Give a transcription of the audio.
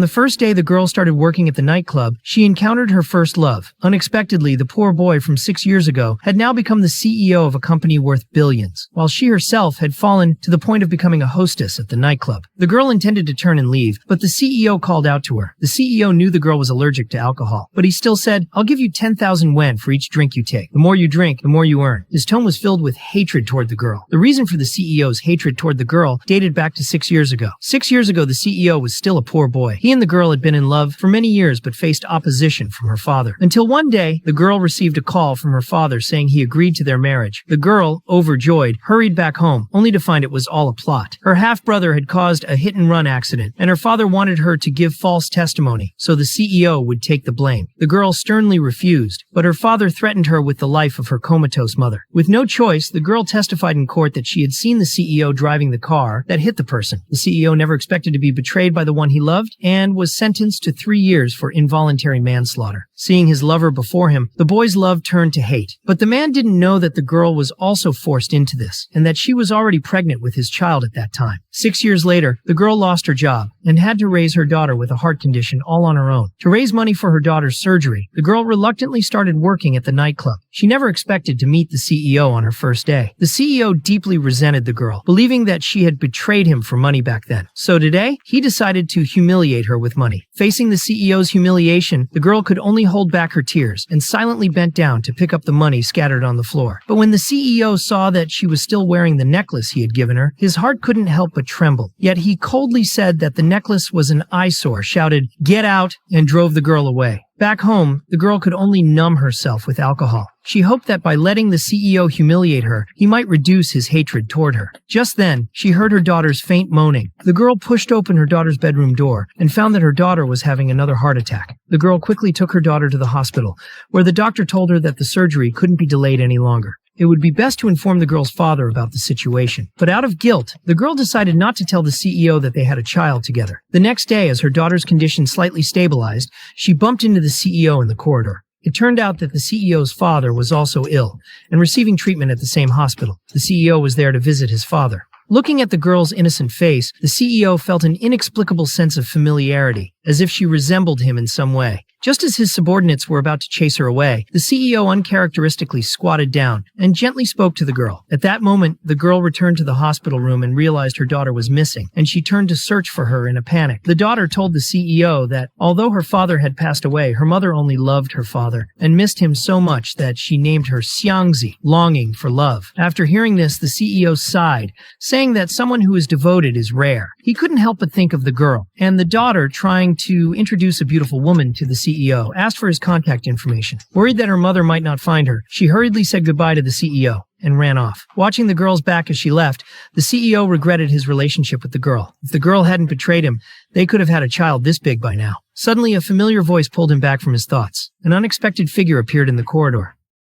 On the first day the girl started working at the nightclub, she encountered her first love. Unexpectedly, the poor boy from 6 years ago had now become the CEO of a company worth billions, while she herself had fallen to the point of becoming a hostess at the nightclub. The girl intended to turn and leave, but the CEO called out to her. The CEO knew the girl was allergic to alcohol, but he still said, "I'll give you 10,000 yen for each drink you take. The more you drink, the more you earn." His tone was filled with hatred toward the girl. The reason for the CEO's hatred toward the girl dated back to 6 years ago. 6 years ago, the CEO was still a poor boy. He and the girl had been in love for many years but faced opposition from her father. Until one day, the girl received a call from her father saying he agreed to their marriage. The girl, overjoyed, hurried back home, only to find it was all a plot. Her half-brother had caused a hit-and-run accident, and her father wanted her to give false testimony so the CEO would take the blame. The girl sternly refused, but her father threatened her with the life of her comatose mother. With no choice, the girl testified in court that she had seen the CEO driving the car that hit the person. The CEO never expected to be betrayed by the one he loved and was sentenced to 3 years for involuntary manslaughter. Seeing his lover before him, the boy's love turned to hate. But the man didn't know that the girl was also forced into this, and that she was already pregnant with his child at that time. 6 years later, the girl lost her job and had to raise her daughter with a heart condition all on her own. To raise money for her daughter's surgery, the girl reluctantly started working at the nightclub. She never expected to meet the CEO on her first day. The CEO deeply resented the girl, believing that she had betrayed him for money back then. So today, he decided to humiliate her with money. Facing the CEO's humiliation, the girl could only hold back her tears and silently bent down to pick up the money scattered on the floor. But when the CEO saw that she was still wearing the necklace he had given her, his heart couldn't help but tremble. Yet he coldly said that the necklace was an eyesore, shouted, "Get out," and drove the girl away. Back home, the girl could only numb herself with alcohol. She hoped that by letting the CEO humiliate her, he might reduce his hatred toward her. Just then, she heard her daughter's faint moaning. The girl pushed open her daughter's bedroom door and found that her daughter was having another heart attack. The girl quickly took her daughter to the hospital, where the doctor told her that the surgery couldn't be delayed any longer. It would be best to inform the girl's father about the situation. But out of guilt, the girl decided not to tell the CEO that they had a child together. The next day, as her daughter's condition slightly stabilized, she bumped into the CEO in the corridor. It turned out that the CEO's father was also ill and receiving treatment at the same hospital. The CEO was there to visit his father. Looking at the girl's innocent face, the CEO felt an inexplicable sense of familiarity, as if she resembled him in some way. Just as his subordinates were about to chase her away, the CEO uncharacteristically squatted down and gently spoke to the girl. At that moment, the girl returned to the hospital room and realized her daughter was missing, and she turned to search for her in a panic. The daughter told the CEO that although her father had passed away, her mother only loved her father and missed him so much that she named her Xiangzi, longing for love. After hearing this, the CEO sighed, saying that someone who is devoted is rare. He couldn't help but think of the girl, and the daughter, trying to introduce a beautiful woman to the CEO, asked for his contact information. Worried that her mother might not find her, she hurriedly said goodbye to the CEO and ran off. Watching the girl's back as she left, the CEO regretted his relationship with the girl. If the girl hadn't betrayed him, they could have had a child this big by now. Suddenly, a familiar voice pulled him back from his thoughts. An unexpected figure appeared in the corridor.